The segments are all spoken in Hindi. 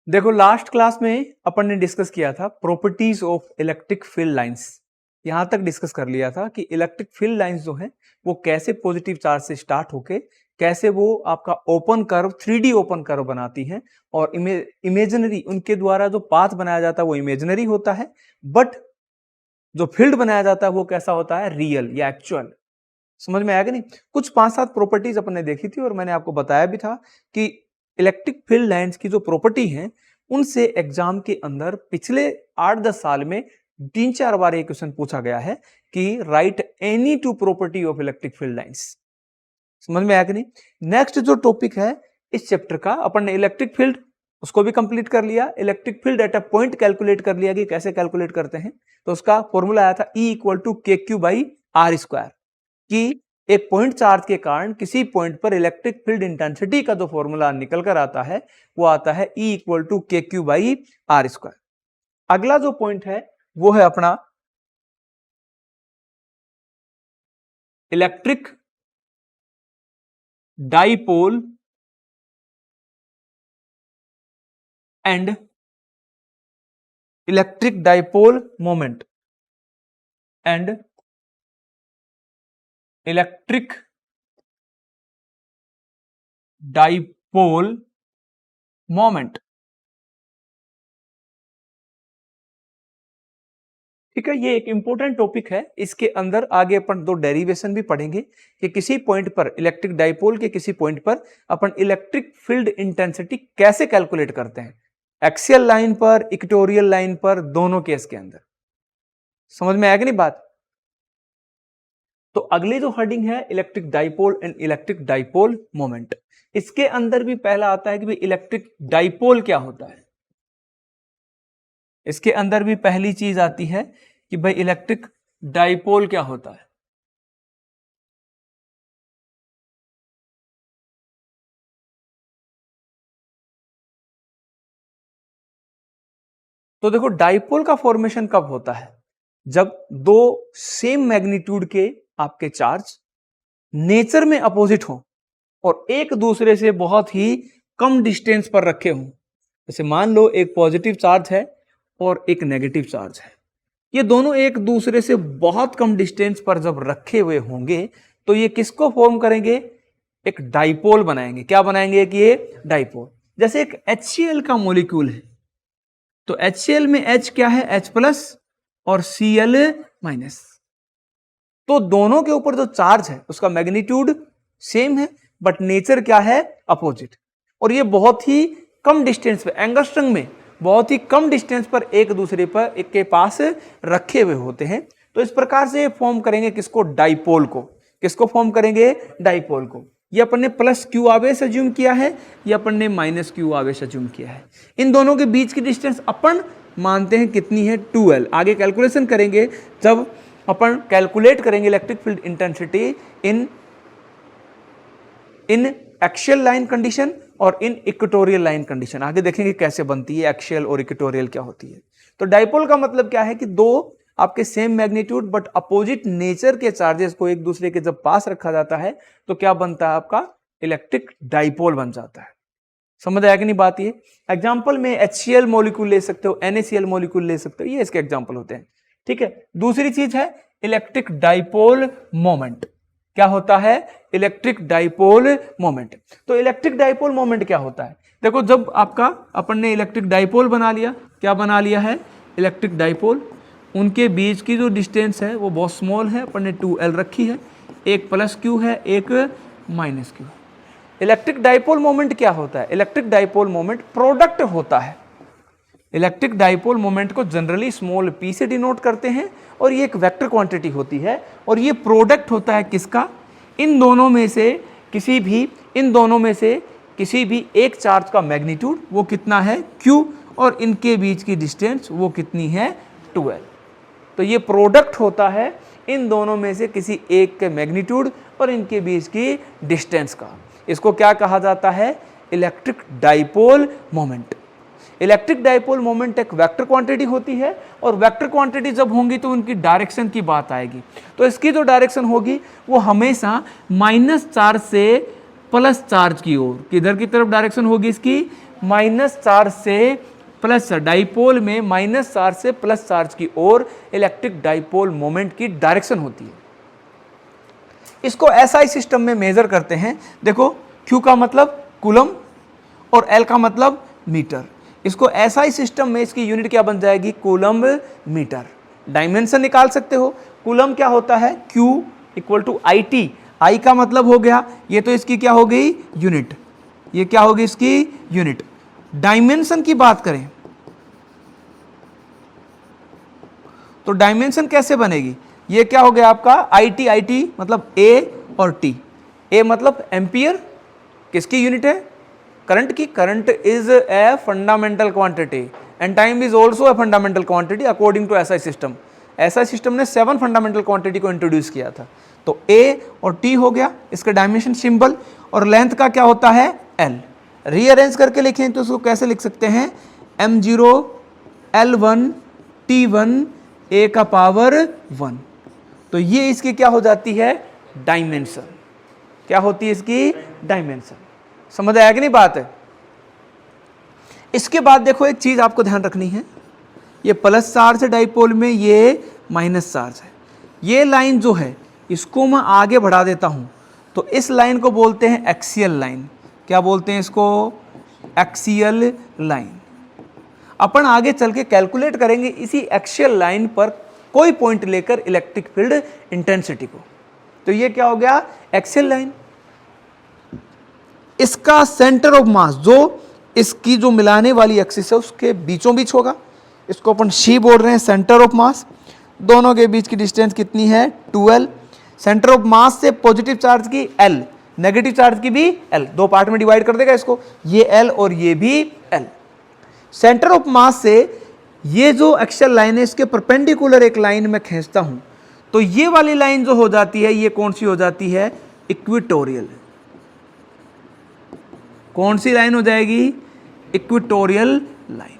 देखो लास्ट क्लास में अपन ने डिस्कस किया था properties of electric field lines. यहां तक डिस्कस कर लिया था कि इलेक्ट्रिक फील्ड लाइंस जो है वो कैसे पॉजिटिव चार्ज से स्टार्ट होके कैसे वो आपका open curve 3D open curve बनाती हैं और इमेजिनरी उनके द्वारा जो पाथ बनाया जाता है वो इमेजिनरी होता है, बट जो फील्ड बनाया जाता है वो कैसा होता है, रियल या एक्चुअल। समझ में आया कि नहीं? कुछ 5-7 प्रॉपर्टीज अपन ने देखी थी और मैंने आपको बताया भी था कि इलेक्ट्रिक फील्ड लाइंस की जो प्रॉपर्टी है उनसे एग्जाम के अंदर पिछले 8-10 साल में 3-4 बार एक क्वेश्चन पूछा गया है कि right any two property of electric field lines. समझ में आया कि नहीं? नेक्स्ट जो टॉपिक है इस चैप्टर का, अपन ने इलेक्ट्रिक फील्ड उसको भी कंप्लीट कर लिया। Electric field at a point calculate कर लिया कि कैसे कैलकुलेट करते हैं। तो उसका फॉर्मूला आया था E = KQ/R², कि एक पॉइंट चार्ज के कारण किसी पॉइंट पर इलेक्ट्रिक फील्ड इंटेंसिटी का जो फॉर्मूला निकल कर आता है वो आता है E = KQ/R²। अगला जो पॉइंट है वो है अपना electric dipole and electric dipole moment and electric dipole moment. ठीक है, ये एक इंपॉर्टेंट टॉपिक है। इसके अंदर आगे अपन दो डेरिवेशन भी पढ़ेंगे कि किसी पॉइंट पर इलेक्ट्रिक डाइपोल के किसी पॉइंट पर अपन इलेक्ट्रिक फील्ड इंटेंसिटी कैसे कैलकुलेट करते हैं, एक्सियल लाइन पर, इक्वेटोरियल लाइन पर, दोनों केस के अंदर। समझ में आया कि नहीं बात? तो अगली जो हेडिंग है electric dipole and electric dipole moment. इसके अंदर भी पहला आता है कि भाई इलेक्ट्रिक डाइपोल क्या होता है। इसके अंदर भी पहली चीज आती है कि भाई इलेक्ट्रिक डाइपोल क्या होता है। तो देखो डाइपोल का फॉर्मेशन कब होता है, जब दो सेम मैग्नीट्यूड के आपके चार्ज नेचर में अपोजिट हो और एक दूसरे से बहुत ही कम डिस्टेंस पर रखे हों। जैसे मान लो एक पॉजिटिव चार्ज है और एक नेगेटिव चार्ज है, ये दोनों एक दूसरे से बहुत कम डिस्टेंस पर जब रखे हुए होंगे तो ये किसको फॉर्म करेंगे, एक डाइपोल बनाएंगे। क्या बनाएंगे कि ये डाइपोल। जैसे एक HCl का मॉलिक्यूल है तो HCl में H क्या है, H+ और Cl-। तो दोनों के ऊपर जो चार्ज है उसका मैग्नीट्यूड सेम है बट नेचर क्या है, अपोजिट। और ये बहुत ही कम डिस्टेंस पे, एंगस्ट्रम में बहुत ही कम डिस्टेंस पर एक दूसरे पर एक के पास रखे हुए होते हैं। तो इस प्रकार से फॉर्म करेंगे किसको, डाइपोल को। किसको फॉर्म करेंगे, डाइपोल को। ये अपन ने +Q आवेश अज्यूम किया है, ये अपन ने -Q आवेश अज्यूम किया है। इन दोनों के बीच की डिस्टेंस अपन मानते हैं कितनी है, 2L। आगे कैलकुलेशन करेंगे जब अपन कैलकुलेट करेंगे electric field intensity in axial line condition और इन इक्वेटोरियल लाइन कंडीशन। आगे देखेंगे कैसे बनती है एक्सियल और इक्वेटोरियल क्या होती है। तो डाइपोल का मतलब क्या है कि दो आपके same magnitude but opposite nature के चार्जेस को एक दूसरे के जब पास रखा जाता है तो क्या बनता है, आपका इलेक्ट्रिक डाइपोल बन जाता है। समझ आया कि नहीं बात? ये एग्जांपल में HCl मॉलिक्यूल ले सकते हो, NaCl मॉलिक्यूल ले सकते हो, ये इसके एग्जांपल होते हैं। ठीक है, दूसरी चीज है इलेक्ट्रिक डाइपोल मोमेंट। क्या होता है, इलेक्ट्रिक डाइपोल मोमेंट। तो इलेक्ट्रिक डाइपोल मोमेंट क्या होता है, देखो जब आपका अपन ने इलेक्ट्रिक डाइपोल बना लिया, क्या बना लिया है, इलेक्ट्रिक डाइपोल, उनके बीच की जो डिस्टेंस है वो बहुत स्मॉल है, अपन ने 2L रखी है, एक +Q है, एक -Q। इलेक्ट्रिक डाइपोल मोमेंट क्या होता है, इलेक्ट्रिक डाइपोल मोमेंट प्रोडक्ट होता है। इलेक्ट्रिक डाइपोल मोमेंट को जनरली स्मॉल p से डिनोट करते हैं और ये एक वेक्टर क्वांटिटी होती है और ये प्रोडक्ट होता है किसका, इन दोनों में से किसी भी एक चार्ज का मैग्नीट्यूड वो कितना है, q, और इनके बीच की डिस्टेंस वो कितनी है, 2L। तो ये प्रोडक्ट होता है इन दोनों में से किसी एक के मैग्नीट्यूड और इनके बीच की डिस्टेंस का। इसको क्या कहा जाता है, electric dipole moment. Electric dipole moment एक वेक्टर क्वांटिटी होती है और वेक्टर क्वांटिटी जब होंगी तो उनकी डायरेक्शन की बात आएगी। तो इसकी जो डायरेक्शन होगी वो हमेशा -चार्ज से प्लस चार्ज की ओर। किधर की तरफ डायरेक्शन होगी इसकी? माइनस चार्ज से प्लस। डाइपोल में माइनस चार्ज से प्लस चार्ज की ओर इलेक्ट्रिक डाइपोल मोमेंट की डायरेक्शन होती है। इसको एसआई सिस्टम में मेजर करते हैं। देखो, क्यू का मतलब कूलम और एल का मतलब मीटर। इसको एसआई सिस्टम में इसकी यूनिट क्या बन जाएगी? Coulomb metre. डायमेंशन निकाल सकते हो। कूलम क्या होता है? Q equal to I T. I का मतलब हो गया, ये तो इसकी क्या हो गई? यूनिट। ये क्या होगी? इसकी यूनिट। डायमेंशन की बात करें तो डायमेंशन कैसे बनेगी? ये क्या हो गया आपका? आई टी मतलब ए और टी। ए मतलब एम्पियर, किसकी यूनिट है? करंट की। Current is a fundamental quantity and time is also a fundamental quantity according to SI system. एसआई सिस्टम ने 7 फंडामेंटल क्वांटिटी को इंट्रोड्यूस किया था। तो ए और टी हो गया इसका डायमेंशन सिंबल, और लेंथ का क्या होता है? एल। रीअरेंज करके लिखें तो उसको कैसे लिख सकते हैं? m0 l1 t1 a का पावर 1। तो ये इसकी क्या हो जाती है? डायमेंशन। क्या होती है इसकी? डायमेंशन। समझ आया कि नहीं बात है? इसके बाद देखो, एक चीज आपको ध्यान रखनी है, ये प्लस चार्ज है डाइपोल में, ये माइनस चार्ज है। ये लाइन जो है इसको मैं आगे बढ़ा देता हूं तो इस लाइन को बोलते हैं एक्सियल लाइन। क्या बोलते हैं इसको? Axial line. अपन आगे चल के कैलकुलेट करेंगे इसी एक्सियल लाइन पर कोई पॉइंट लेकर इलेक्ट्रिक फील्ड इंटेंसिटी को। तो ये क्या हो गया? Axial line. इसका सेंटर ऑफ मास, जो इसकी जो मिलाने वाली एक्सिस है उसके बीचों बीच होगा, इसको अपन सी बोल रहे हैं, सेंटर ऑफ मास। दोनों के बीच की डिस्टेंस कितनी है? 12। सेंटर ऑफ मास से पॉजिटिव चार्ज की L, नेगेटिव चार्ज की भी L, दो पार्ट में डिवाइड कर देगा इसको, ये L और ये भी L। सेंटर ऑफ मास से ये जो एक्सियल लाइन है इसके परपेंडिकुलर एक लाइन में खींचता हूं तो ये वाली लाइन जो हो जाती है, ये कौन सी हो जाती है? इक्वेटोरियल। कौन सी लाइन हो जाएगी? Equatorial line.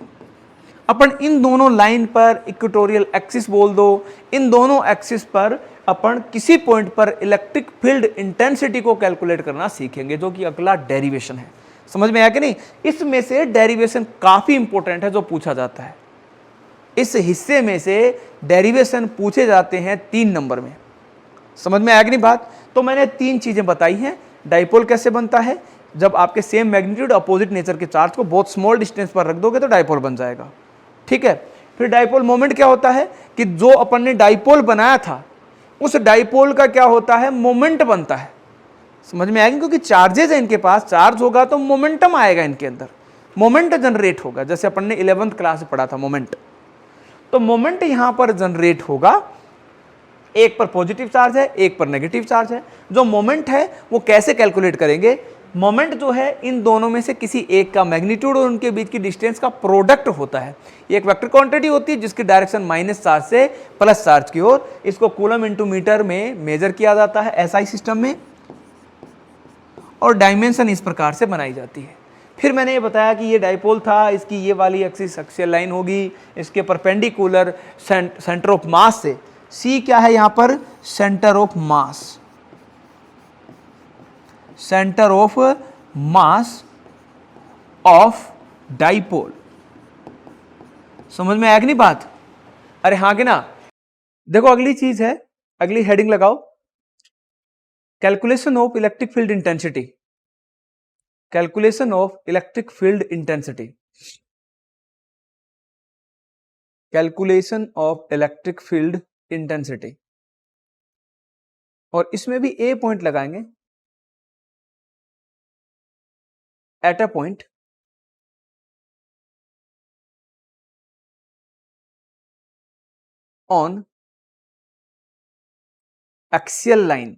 अपन इन दोनों लाइन पर इक्वेटोरियल एक्सिस बोल दो, इन दोनों एक्सिस पर अपन किसी पॉइंट पर इलेक्ट्रिक फील्ड इंटेंसिटी को कैलकुलेट करना सीखेंगे, जो कि अगला डेरिवेशन है। समझ में आया कि नहीं? इसमें से डेरिवेशन काफी इंपॉर्टेंट है जो पूछा जाता है। इस हिस्से में से डेरिवेशन पूछे जाते हैं 3 नंबर में। समझ में आया कि नहीं बात? तो मैंने 3 चीजें बताई हैं। डाइपोल कैसे बनता है? जब आपके सेम मैग्नीट्यूड अपोजिट नेचर के चार्ज को बहुत स्मॉल डिस्टेंस पर रख दोगे तो डाइपोल बन जाएगा। ठीक है। फिर डाइपोल मोमेंट क्या होता है कि जो अपन ने डाइपोल बनाया था उस डाइपोल का क्या होता है? मोमेंट बनता है। समझ में आएगा? क्योंकि चार्जेस है इनके पास, चार्ज होगा तो मोमेंटम आएगा इनके अंदर, मोमेंट जनरेट होगा। जैसे अपन ने 11th क्लास में पढ़ा था मोमेंट, तो मोमेंट यहां पर जनरेट होगा। एक पर पॉजिटिव चार्ज है, एक पर नेगेटिव चार्ज है। जो मोमेंट है वो कैसे कैलकुलेट करेंगे? मोमेंट जो है इन दोनों में से किसी एक का मैग्नीट्यूड और उनके बीच की डिस्टेंस का प्रोडक्ट होता है। ये एक वेक्टर क्वांटिटी होती है जिसकी डायरेक्शन माइनस चार्ज से प्लस चार्ज की ओर। इसको कूलम इनटू मीटर में मेजर किया जाता है एसआई सिस्टम में, और डायमेंशन इस प्रकार से बनाई जाती है। फिर मैंने ये बताया कि ये डाइपोल था, इसकी ये वाली एक्सिस एक्सियल लाइन होगी, इसके परपेंडिकुलर सेंटर ऑफ मास से, सी क्या है यहां पर? Centre of mass. Centre of mass of dipole. समझ में आया कि नहीं बात? अरे हाँ कि ना? देखो, अगली चीज है, अगली हेडिंग लगाओ, calculation of electric field intensity. Calculation of electric field intensity. Calculation of electric field intensity. और इसमें भी ए पॉइंट लगाएंगे, eight a point on axial line.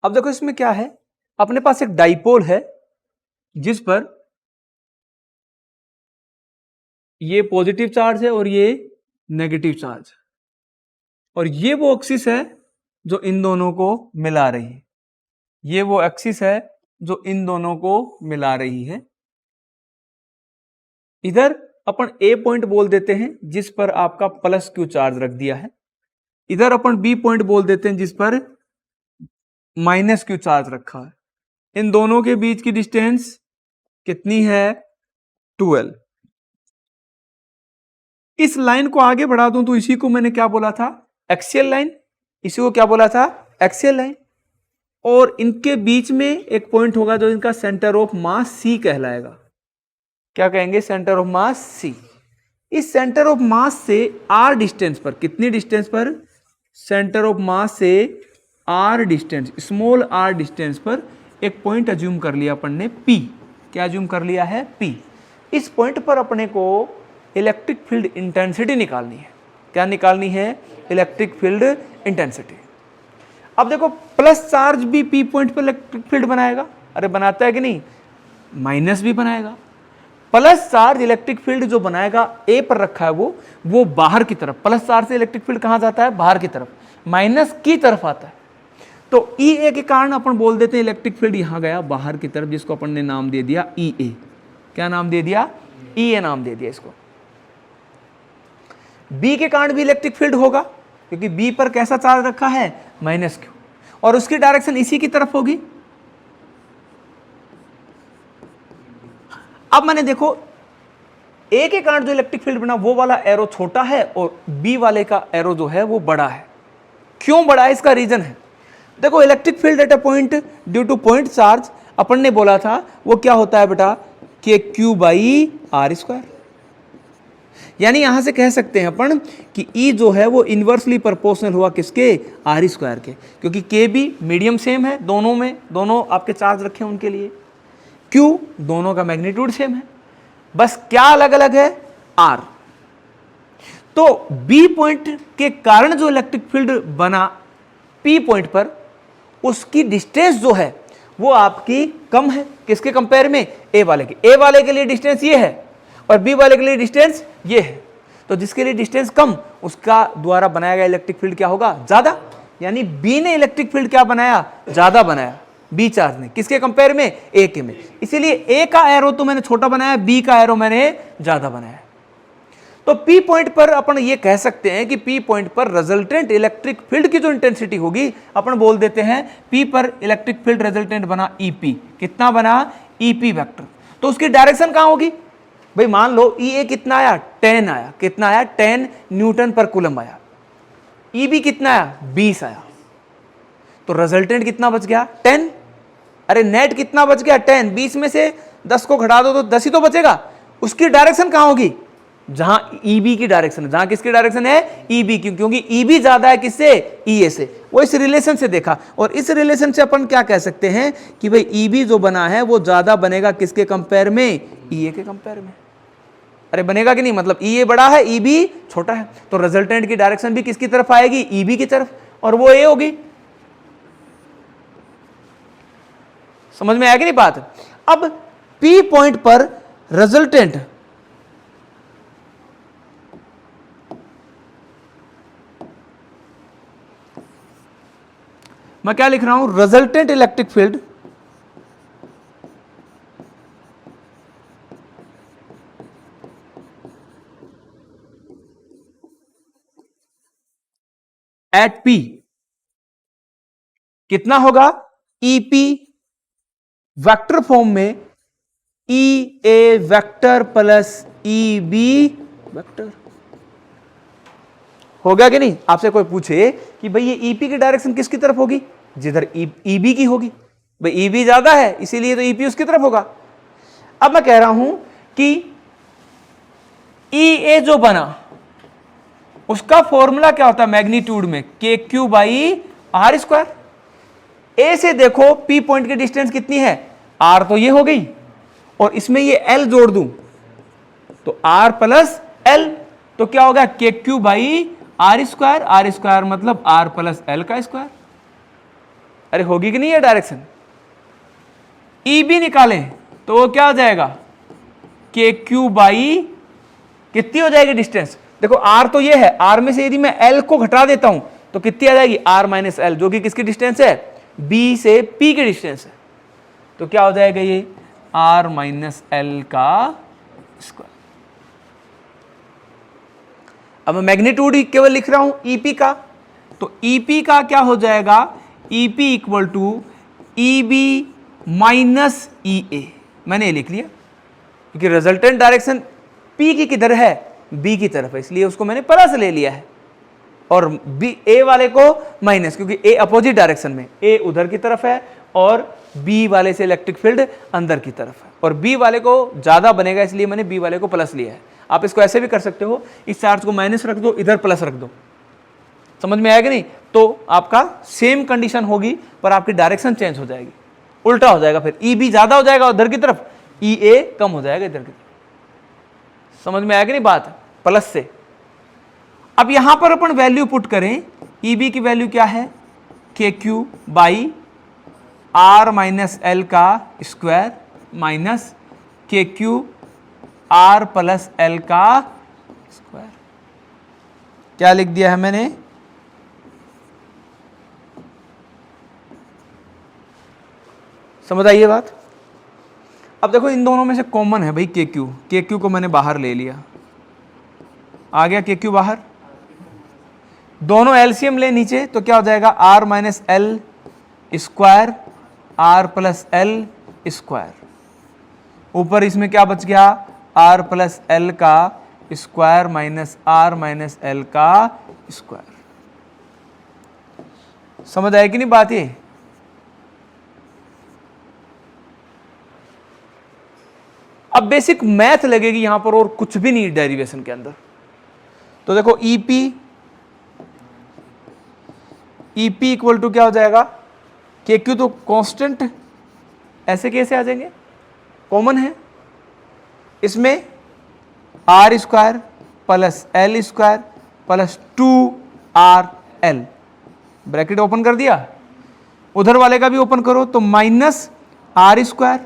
अब देखो इसमें क्या है, अपने पास एक डाइपोल है जिस पर ये पॉजिटिव चार्ज है और ये नेगेटिव चार्ज, और ये वो एक्सिस है जो इन दोनों को मिला रही है। ये वो एक्सिस है जो इन दोनों को मिला रही है। इधर अपन ए पॉइंट बोल देते हैं जिस पर आपका प्लस क्यू चार्ज रख दिया है, इधर अपन बी पॉइंट बोल देते हैं जिस पर माइनस क्यू चार्ज रखा है। इन दोनों के बीच की डिस्टेंस कितनी है? 12। इस लाइन को आगे बढ़ा दूं तो इसी को मैंने क्या बोला था? Axial line. इसी को क्या बोला था? Axial line. और इनके बीच में एक पॉइंट होगा जो इनका सेंटर ऑफ मास सी कहलाएगा। क्या कहेंगे? सेंटर ऑफ मास सी। इस सेंटर ऑफ मास से आर डिस्टेंस पर, कितनी डिस्टेंस पर? सेंटर ऑफ मास से R distance, small R distance पर एक पॉइंट अज्यूम कर लिया अपन ने पी। क्या अज्यूम कर लिया है? पी। इस पॉइंट पर अपने को इलेक्ट्रिक फील्ड इंटेंसिटी निकालनी है। क्या निकालनी है? Electric field intensity. अब देखो, प्लस चार्ज भी पी पॉइंट पर इलेक्ट्रिक फील्ड बनाएगा। अरे बनाता है कि नहीं? माइनस भी बनाएगा। प्लस चार्ज इलेक्ट्रिक फील्ड जो बनाएगा ए पर रखा है वो बाहर की तरफ। प्लस चार्ज से इलेक्ट्रिक फील्ड कहां जाता है? बाहर की तरफ। माइनस की तरफ आता है। तो ई ए के कारण अपन बोल देते हैं इलेक्ट्रिक फील्ड यहां गया बाहर की तरफ, जिसको अपन ने नाम दे दिया ई ए। क्या नाम दे दिया? ई ए नाम दे दिया इसको। बी के कारण भी इलेक्ट्रिक फील्ड होगा क्योंकि बी पर कैसा चार्ज रखा है? माइनस क्यू, और उसकी डायरेक्शन इसी की तरफ होगी। अब मैंने देखो, ए के कारण जो इलेक्ट्रिक फील्ड बना वो वाला एरो छोटा है और बी वाले का एरो जो है वो बड़ा है। क्यों बड़ा है? इसका रीजन है। देखो, electric field at a point due to point charge अपन ने बोला था वो क्या होता है बेटा? के क्यू बाई आर स्क्वायर। यानी यहां से कह सकते हैं अपन कि ई जो है वो इनवर्सली प्रोपोर्शनल हुआ किसके? आर स्क्वायर के, क्योंकि के भी मीडियम सेम है दोनों में, दोनों आपके चार्ज रखे हैं उनके लिए। क्यू, दोनों का मैग्नीट्यूड सेम है, बस क्या अलग अलग है? आर। तो बी पॉइंट के कारण जो इलेक्ट्रिक फील्ड बना पी पॉइंट पर, उसकी डिस्टेंस जो है वो आपकी कम है। किसके कंपेयर में? ए वाले के। ए वाले के लिए डिस्टेंस ये है और बी वाले के लिए डिस्टेंस ये है। तो जिसके लिए डिस्टेंस कम, उसका द्वारा बनाया गया इलेक्ट्रिक फील्ड क्या होगा? ज्यादा। यानी बी ने इलेक्ट्रिक फील्ड क्या बनाया? ज्यादा बनाया, बी चार्ज ने। किसके कंपेयर में? ए के में। इसीलिए ए का एरो तो मैंने छोटा बनाया, बी का एरो मैंने ज्यादा बनाया। तो पी पॉइंट पर अपन ये कह सकते हैं कि पी पॉइंट पर रिजल्टेंट इलेक्ट्रिक फील्ड की जो इंटेंसिटी होगी, अपन बोल देते हैं पी पर इलेक्ट्रिक फील्ड रिजल्टेंट बना ईपी। कितना बना? EP vector. तो उसकी डायरेक्शन कहां होगी भाई? मान लो ई ए कितना आया? 10 आया। कितना आया? 10 न्यूटन पर कूलम आया। ई बी कितना आया? 20 आया। तो रिजल्टेंट कितना बच गया? 10। अरे नेट कितना बच गया? 10। 20 में से 10 को घटा दो तो 10 ही तो बचेगा। उसकी डायरेक्शन कहां होगी? जहां ईबी की डायरेक्शन है। जहां किसकी डायरेक्शन है? ईबी की, क्योंकि ईबी ज्यादा है किससे? ईए से। वो इस रिलेशन से देखा, और इस रिलेशन से अपन क्या कह सकते हैं कि भाई ईबी जो बना है वो ज्यादा बनेगा किसके कंपेयर में? ईए के कंपेयर में। अरे बनेगा कि नहीं? मतलब ईए बड़ा है, ईबी छोटा है, तो रिजल्टेंट की डायरेक्शन भी किसकी तरफ आएगी? ईबी की तरफ, और वो ए होगी। समझ में आया कि नहीं बात? अब पी पॉइंट पर रिजल्टेंट मैं क्या लिख रहा हूं? Resultant electric field at P कितना होगा? ईपी वेक्टर फॉर्म में E A vector plus E B vector. हो गया कि नहीं? आपसे कोई पूछे कि भाई ये ईपी की डायरेक्शन किसकी तरफ होगी? जिधर ईबी की होगी। भाई ईबी ज्यादा है इसीलिए तो ईपी उसकी तरफ होगा। अब मैं कह रहा हूं कि ई ए जो बना उसका फॉर्मूला क्या होता है मैग्नीट्यूड में? के क्यू बाई आर स्क्वायर। ए से देखो पी पॉइंट की डिस्टेंस कितनी है? आर तो ये हो गई, और इसमें ये एल जोड़ दूं तो आर प्लस एल, तो क्या होगा? K Q by R square. R square मतलब आर प्लस एल का स्क्वायर। अरे होगी कि नहीं है डायरेक्शन? ई बी निकालें तो वो क्या हो जाएगा? के क्यू बाई कितनी हो जाएगी डिस्टेंस? देखो आर तो ये है, आर में से यदि मैं एल को घटा देता हूं तो कितनी आ जाएगी? आर माइनस एल, जो कि किसकी डिस्टेंस है? बी से पी की डिस्टेंस है। तो क्या हो जाएगा ये? आर माइनस एल का स्क्वायर। अब मैं मैग्नीट्यूड केवल लिख रहा हूं ईपी का, तो ईपी का क्या हो जाएगा, E P equal to E B minus E A. मैंने ये लिख लिया क्योंकि रिजल्टेंट डायरेक्शन पी की किधर है, बी की तरफ है, इसलिए उसको मैंने प्लस ले लिया है और बी ए वाले को माइनस, क्योंकि ए अपोजिट डायरेक्शन में, ए उधर की तरफ है और बी वाले से इलेक्ट्रिक फील्ड अंदर की तरफ है और बी वाले को ज्यादा बनेगा इसलिए मैंने बी वाले को प्लस लिया है। आप इसको ऐसे भी कर सकते हो, इस चार्ज को माइनस रख दो, इधर प्लस रख दो, समझ में आएगा नहीं, तो आपका सेम कंडीशन होगी पर आपकी डायरेक्शन चेंज हो जाएगी, उल्टा हो जाएगा, फिर ई बी ज्यादा हो जाएगा उधर की तरफ, ई ए कम हो जाएगा इधर की तरफ। समझ में आएगा नहीं बात, प्लस से। अब यहां पर अपन वैल्यू पुट करें, ई बी की वैल्यू क्या है, K Q by R minus L का square minus K Q R plus L का स्क्वायर। क्या लिख दिया है मैंने, समझ आई ये बात। अब देखो इन दोनों में से कॉमन है भाई के क्यू को मैंने बाहर ले लिया, आ गया के क्यू बाहर, दोनों एलसीएम ले नीचे तो क्या हो जाएगा, R minus L square R plus L square, ऊपर इसमें क्या बच गया, आर प्लस एल का square minus R minus L का स्क्वायर। समझ आए कि नहीं बात ये। अब बेसिक मैथ लगेगी यहां पर और कुछ भी नहीं डेरिवेशन के अंदर। तो देखो ईपी इक्वल टू क्या हो जाएगा, के क्यू तो कांस्टेंट, ऐसे कैसे आ जाएंगे, कॉमन है, इसमें R square plus L square plus 2RL, bracket open कर दिया, उधर वाले का भी ओपन करो तो minus R square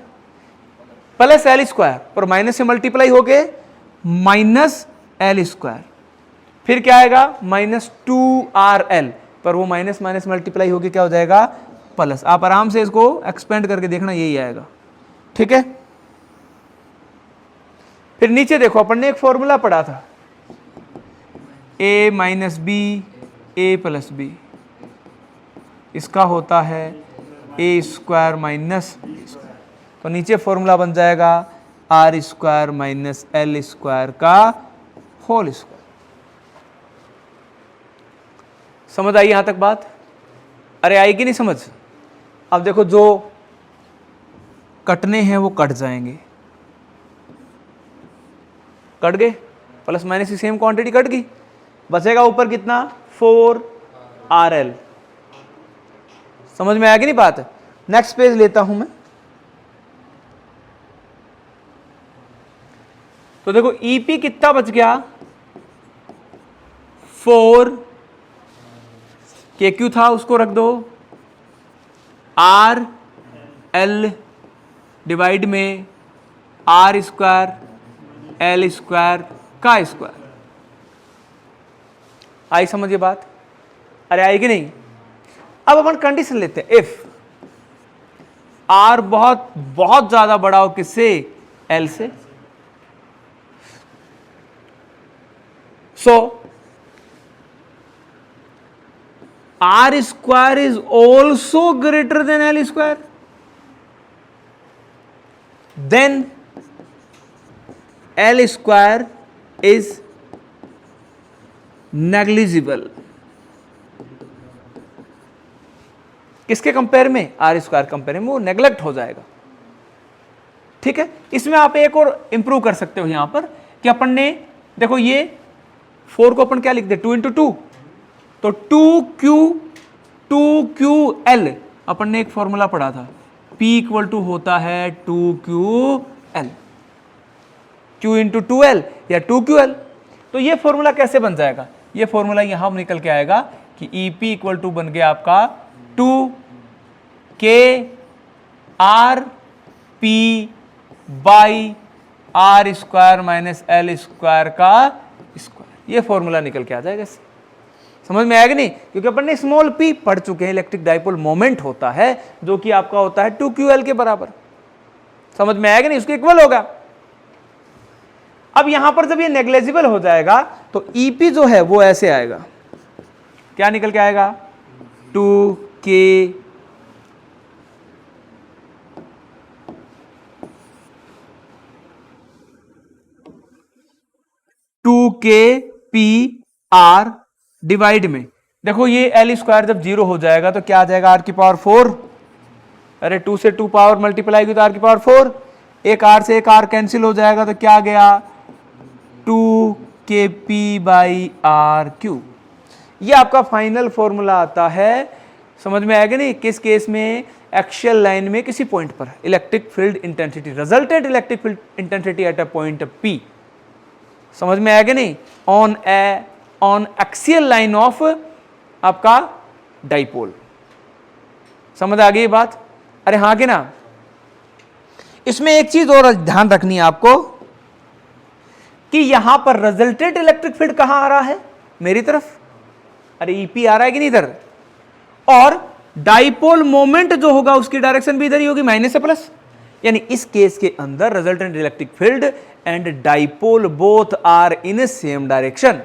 plus L square, पर माइनस से मल्टीप्लाई हो गए माइनस एल स्क्वायर, फिर क्या आएगा माइनस 2RL, पर वो माइनस माइनस मल्टीप्लाई होके क्या हो जाएगा प्लस। आप आराम से इसको एक्सपेंड करके देखना, यही आएगा, ठीक है। फिर नीचे देखो अपन ने एक फॉर्मूला पढ़ा था, a minus B A plus B, इसका होता है a स्क्वायर माइनस, तो नीचे फॉर्मूला बन जाएगा R square minus L square का होल स्क्वायर। समझ आई यहां तक बात, अरे आएगी नहीं समझ। अब देखो जो कटने हैं वो कट जाएंगे, कट गए, प्लस माइनस की सेम क्वांटिटी कट गई, बचेगा ऊपर कितना 4RL। समझ में आएगी नहीं बात। नेक्स्ट पेज लेता हूं मैं, तो देखो ईपी कितना बच गया 4, के क्यू था उसको रख दो, आर एल डिवाइड में आर स्क्वायर एल स्क्वायर का स्क्वायर। आई समझिए बात, अरे आएगी नहीं। अब अपन कंडीशन लेते हैं, इफ आर बहुत बहुत ज्यादा बड़ा हो किससे, एल से, so R square is also greater than L square, then L square is negligible. किसके कंपेयर में, आर स्क्वायर कंपेयर में, वो नेग्लेक्ट हो जाएगा, ठीक है। इसमें आप एक और इंप्रूव कर सकते हो यहां पर कि अपन ने देखो ये 4 को अपन क्या लिखते हैं 2 × 2, तो 2QL अपन ने एक फॉर्मूला पढ़ा था, P इक्वल टू होता है 2QL, Q × 2L या 2QL। तो ये फॉर्मूला कैसे बन जाएगा, ये फॉर्मूला यहां निकल के आएगा कि EP इक्वल टू बन गया आपका 2KRP by R square minus L square का स्क्वायर। ये फॉर्मूला निकल के आ जाएगा इससे। समझ में आएगा नहीं, क्योंकि अपन ने स्मॉल p पढ़ चुके हैं, इलेक्ट्रिक डाइपोल मोमेंट होता है जो कि आपका होता है 2QL के बराबर। समझ में आएगा नहीं, उसके इक्वल होगा। अब यहां पर जब ये नेग्लेजिबल हो जाएगा तो EP जो है वो ऐसे आएगा, क्या निकल के आएगा 2k पी आर डिवाइड में, देखो ये एल स्क्वायर जब 0 हो जाएगा तो क्या आ जाएगा r की पावर 4। अरे 2 से 2 पावर मल्टीप्लाई की तो r की पावर 4, एक r से एक r कैंसिल हो जाएगा तो क्या आ गया 2kp/r³। ये आपका फाइनल फॉर्मूला आता है। समझ में आएगा नहीं? किस केस में? एक्सियल लाइन में किसी पॉइंट पर electric field intensity, resultant electric field intensity at a point P। समझ में आएगा नहीं? ऑन एक्सियल लाइन ऑफ आपका डाइपोल। समझ आ गई बात? अरे हाँ कि ना? इसमें एक चीज और ध्यान रखनी है आपको कि यहां पर रिजल्टेंट इलेक्ट्रिक फील्ड कहां आ रहा है? मेरी तरफ। अरे ईपी आ रहा है कि नहीं इधर? और डाइपोल मोमेंट जो होगा उसकी डायरेक्शन भी इधर ही होगी, माइनस से प्लस। यानी इस केस के अंदर resultant electric field and dipole both are in same direction.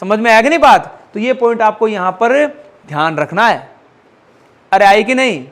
समझ में आएगी नहीं बात? तो ये पॉइंट आपको यहां पर ध्यान रखना है। अरे आई कि नहीं?